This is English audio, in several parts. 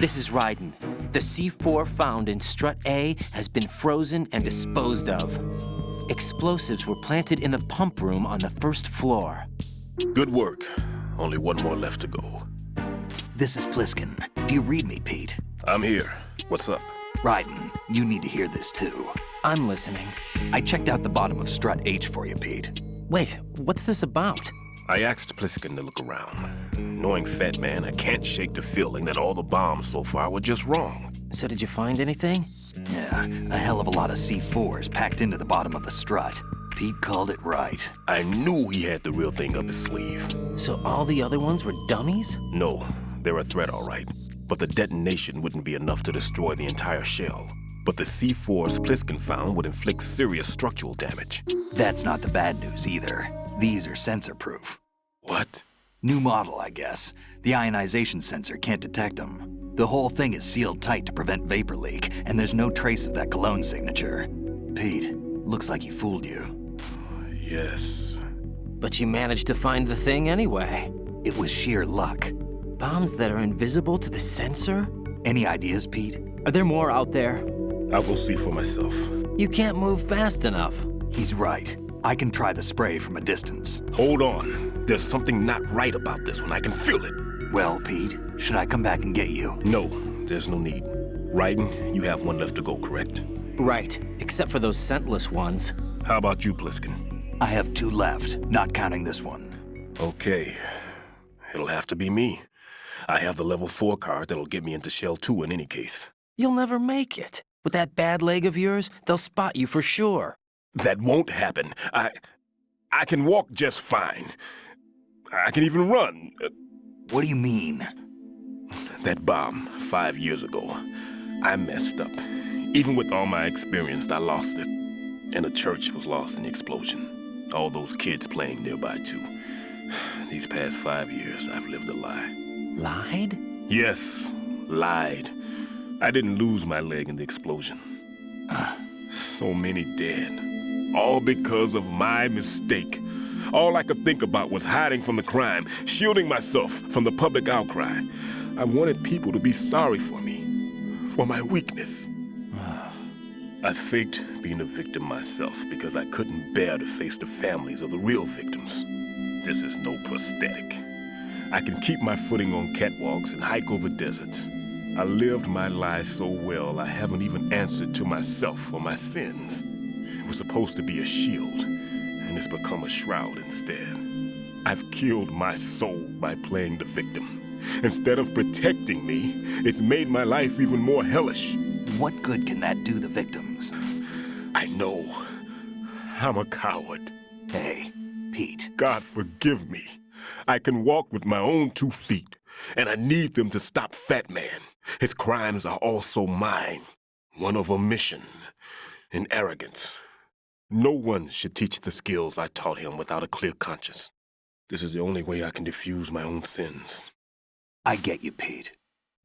This is Raiden. The C4 found in Strut A has been frozen and disposed of. Explosives were planted in the pump room on the first floor. Good work. Only one more left to go. This is Pliskin. Do you read me, Pete? I'm here. What's up? Raiden, you need to hear this too. I'm listening. I checked out the bottom of Strut H for you, Pete. Wait, what's this about? I asked Pliskin to look around. Knowing Fat Man, I can't shake the feeling that all the bombs so far were just wrong. So did you find anything? Yeah, a hell of a lot of C4s packed into the bottom of the strut. Pete called it right. I knew he had the real thing up his sleeve. So all the other ones were dummies? No, they're a threat, all right. But the detonation wouldn't be enough to destroy the entire shell. But the C4s Pliskin found would inflict serious structural damage. That's not the bad news either. These are sensor-proof. What? New model, I guess. The ionization sensor can't detect them. The whole thing is sealed tight to prevent vapor leak, and there's no trace of that cologne signature. Pete, looks like he fooled you. Yes. But you managed to find the thing anyway. It was sheer luck. Bombs that are invisible to the sensor? Any ideas, Pete? Are there more out there? I'll go see for myself. You can't move fast enough. He's right. I can try the spray from a distance. Hold on. There's something not right about this one. I can feel it. Well, Pete, should I come back and get you? No, there's no need. Raiden, you have one left to go, correct? Right, except for those scentless ones. How about you, Pliskin? I have 2 left, not counting this one. Okay. It'll have to be me. I have the level 4 card that'll get me into Shell 2 in any case. You'll never make it. With that bad leg of yours, they'll spot you for sure. That won't happen. I can walk just fine. I can even run. What do you mean? That bomb 5 years ago, I messed up. Even with all my experience, I lost it. And the church was lost in the explosion. All those kids playing nearby, too. These past 5 years, I've lived a lie. Lied? Yes, lied. I didn't lose my leg in the explosion. So many dead. All because of my mistake. All I could think about was hiding from the crime, shielding myself from the public outcry. I wanted people to be sorry for me, for my weakness. I faked being a victim myself because I couldn't bear to face the families of the real victims. This is no prosthetic. I can keep my footing on catwalks and hike over deserts. I lived my life so well I haven't even answered to myself for my sins. It was supposed to be a shield, and it's become a shroud instead. I've killed my soul by playing the victim. Instead of protecting me, it's made my life even more hellish. What good can that do the victims? I know. I'm a coward. Hey, Pete. God forgive me. I can walk with my own 2 feet, and I need them to stop Fat Man. His crimes are also mine. One of omission and arrogance. No one should teach the skills I taught him without a clear conscience. This is the only way I can diffuse my own sins. I get you, Pete.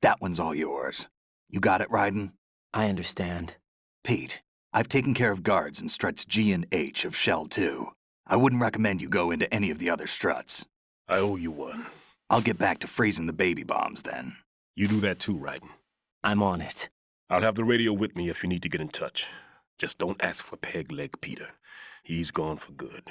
That one's all yours. You got it, Raiden? I understand. Pete, I've taken care of guards in struts G and H of Shell 2. I wouldn't recommend you go into any of the other struts. I owe you one. I'll get back to freezing the baby bombs then. You do that too, Raiden. I'm on it. I'll have the radio with me if you need to get in touch. Just don't ask for Peg Leg Peter. He's gone for good.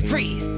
Freeze!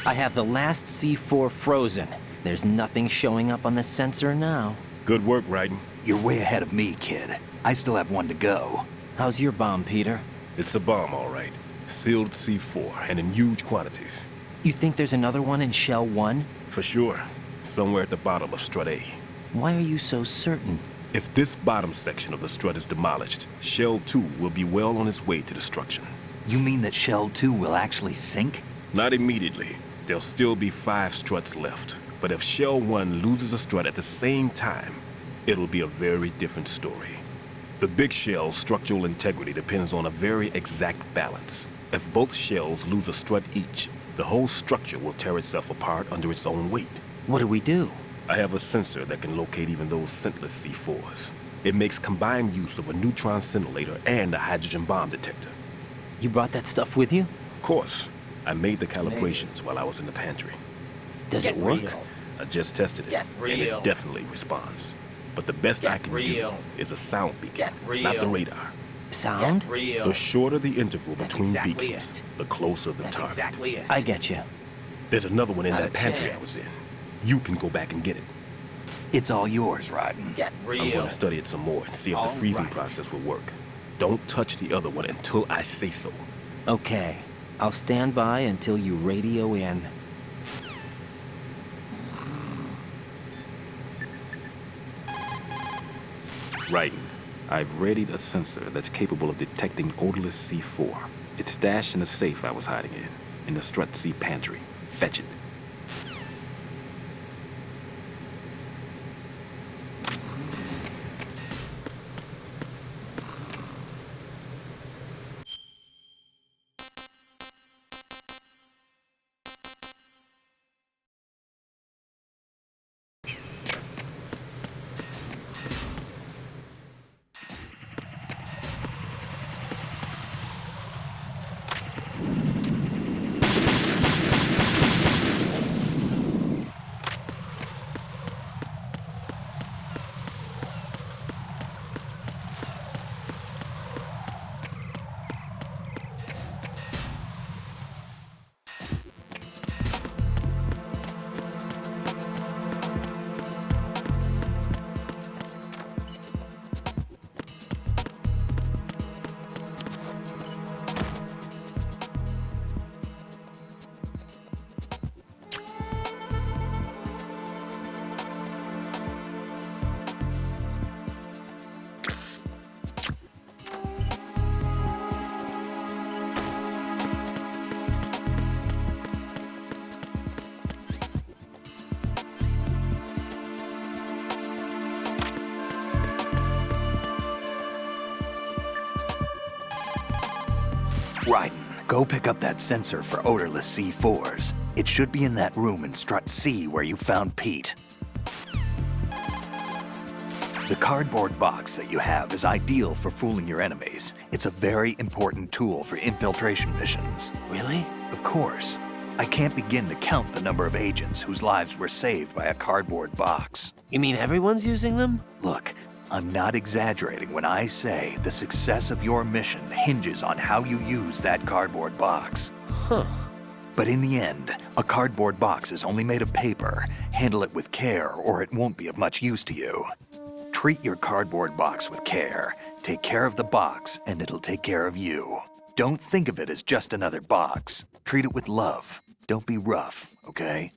I have the last C4 frozen. There's nothing showing up on the sensor now. Good work, Raiden. You're way ahead of me, kid. I still have one to go. How's your bomb, Peter? It's a bomb, all right. Sealed C4, and in huge quantities. You think there's another one in Shell 1? For sure. Somewhere at the bottom of Strut A. Why are you so certain? If this bottom section of the strut is demolished, Shell 2 will be well on its way to destruction. You mean that Shell 2 will actually sink? Not immediately. There'll still be 5 struts left. But if Shell 1 loses a strut at the same time, it'll be a very different story. The big shell's structural integrity depends on a very exact balance. If both shells lose a strut each, the whole structure will tear itself apart under its own weight. What do we do? I have a sensor that can locate even those scentless C4s. It makes combined use of a neutron scintillator and a hydrogen bomb detector. You brought that stuff with you? Of course, I made the calibrations while I was in the pantry. Does it work? I just tested it, and it definitely responds. But the best I can do is a sound beacon, not the radar. Sound? The shorter the interval That's between exactly beacons, it. the closer the That's target. exactly it. I get you. There's another one in Not that a pantry I chance. was in. You can go back and get it. It's all yours, Raiden. I'm going to study it some more and see if the freezing process will work. Don't touch the other one until I say so. Okay. I'll stand by until you radio in. Raiden, I've readied a sensor that's capable of detecting odorless C4. It's stashed in a safe I was hiding in the Strut C pantry. Fetch it. Raiden, go pick up that sensor for odorless C4s. It should be in that room in Strut C where you found Pete. The cardboard box that you have is ideal for fooling your enemies. It's a very important tool for infiltration missions. Really? Of course. I can't begin to count the number of agents whose lives were saved by a cardboard box. You mean everyone's using them? Look, I'm not exaggerating when I say the success of your mission hinges on how you use that cardboard box. Huh. But in the end, a cardboard box is only made of paper. Handle it with care or it won't be of much use to you. Treat your cardboard box with care. Take care of the box and it'll take care of you. Don't think of it as just another box. Treat it with love. Don't be rough, okay?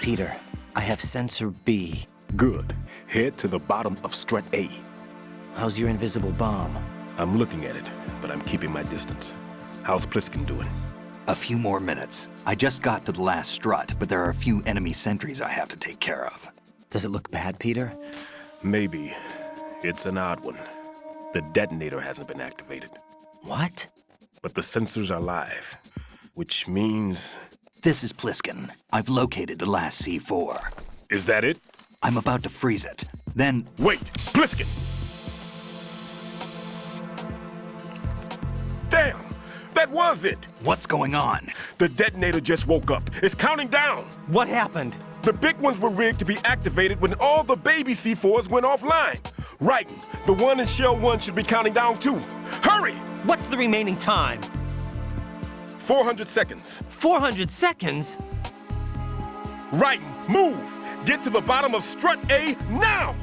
Peter, I have sensor B. Good. Head to the bottom of Strut A. How's your invisible bomb? I'm looking at it, but I'm keeping my distance. How's Pliskin doing? A few more minutes. I just got to the last strut, but there are a few enemy sentries I have to take care of. Does it look bad, Peter? Maybe. It's an odd one. The detonator hasn't been activated, What? but the sensors are live, which means... This is Pliskin. I've located the last C4. Is that it? I'm about to freeze it. Then, Wait! Pliskin! Damn! That was it! what's going on? The detonator just woke up. It's counting down! What happened? The big ones were rigged to be activated when all the baby C4s went offline. Raiden, the one in Shell 1 should be counting down too. Hurry! What's the remaining time? 400 seconds. 400 seconds? Raiden, move! Get to the bottom of Strut A now!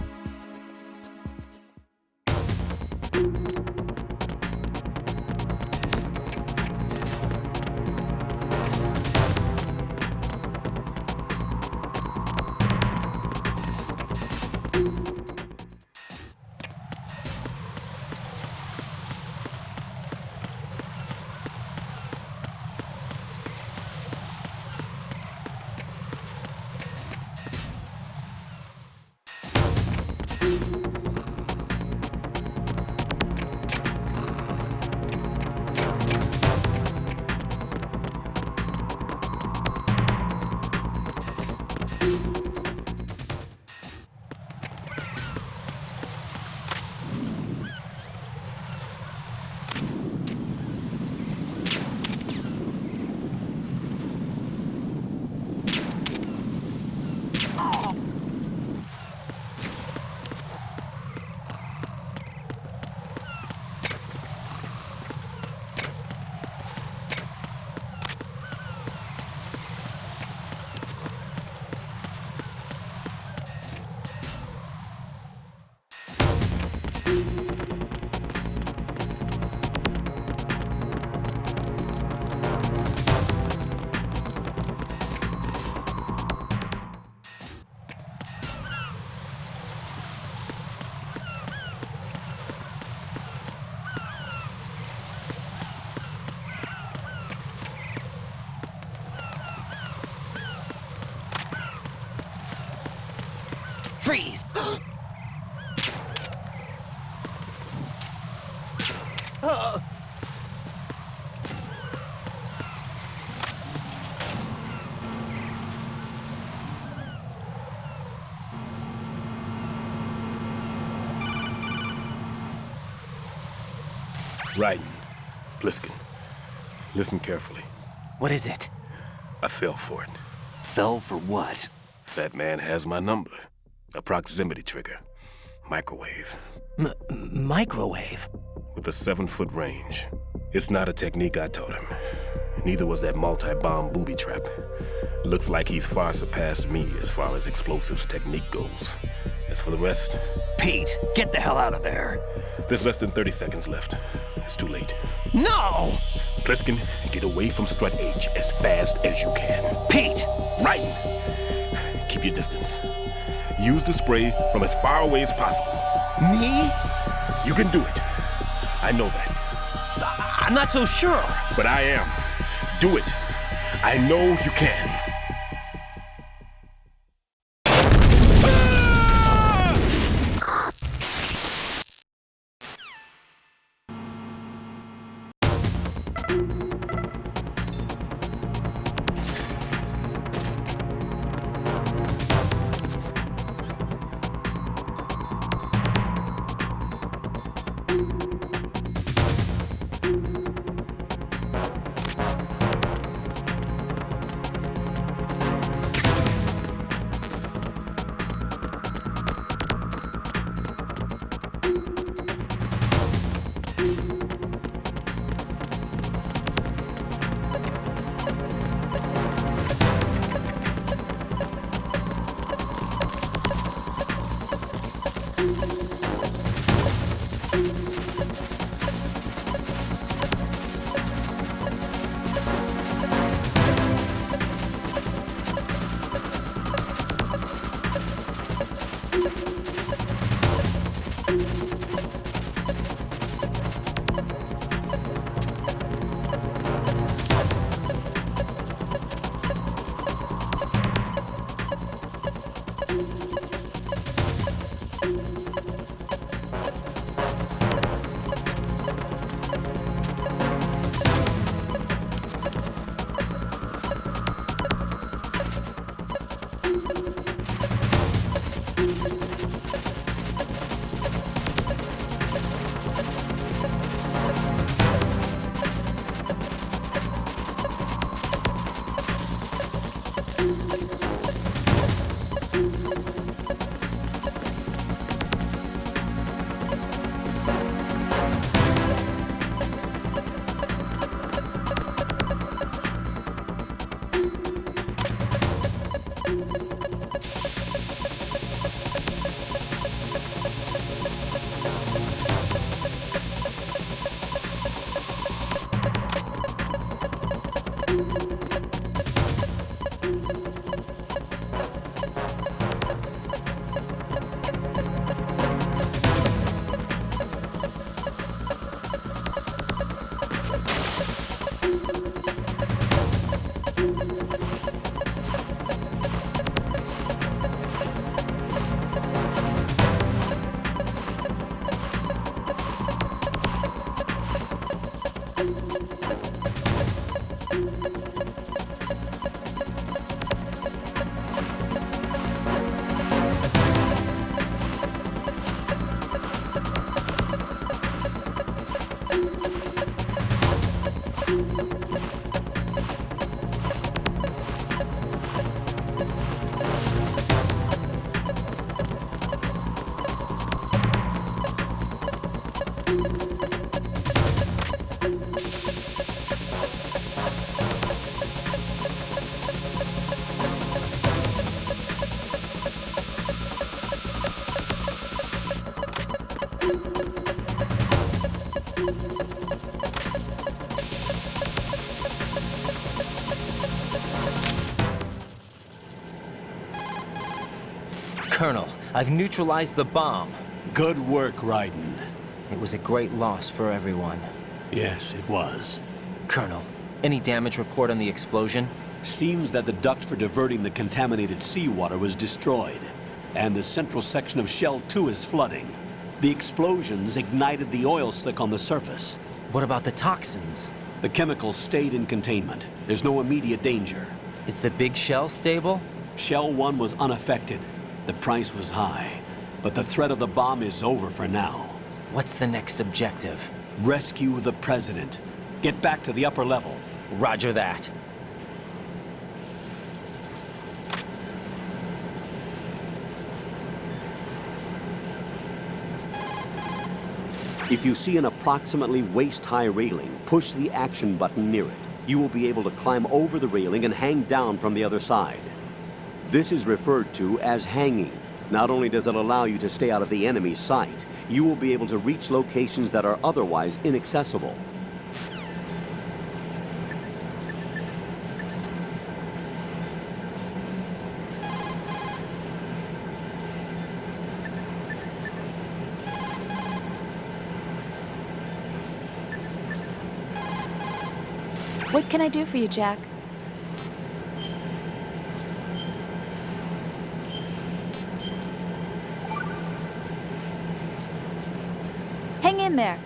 Freeze! Raiden, Pliskin, listen carefully. What is it? I fell for it. Fell for what? That man has my number. A proximity trigger. Microwave. Microwave? With a 7-foot range. It's not a technique I taught him. Neither was that multi-bomb booby trap. Looks like he's far surpassed me as far as explosives technique goes. As for the rest... Pete, get the hell out of there. There's less than 30 seconds left. It's too late. No! Pliskin, get away from Strut H as fast as you can. Pete! Raiden! Keep your distance. Use the spray from as far away as possible. Me? You can do it. I know that. I'm not so sure. But I am. Do it. I know you can. Colonel, I've neutralized the bomb. Good work, Raiden. It was a great loss for everyone. Yes, it was. Colonel, any damage report on the explosion? Seems that the duct for diverting the contaminated seawater was destroyed, and the central section of Shell 2 is flooding. The explosions ignited the oil slick on the surface. What about the toxins? The chemicals stayed in containment. There's no immediate danger. Is the big shell stable? Shell 1 was unaffected. The price was high, but the threat of the bomb is over for now. What's the next objective? Rescue the president. Get back to the upper level. Roger that. If you see an approximately waist-high railing, push the action button near it. You will be able to climb over the railing and hang down from the other side. This is referred to as hanging. Not only does it allow you to stay out of the enemy's sight, you will be able to reach locations that are otherwise inaccessible. What can I do for you, Jack? Hang in there.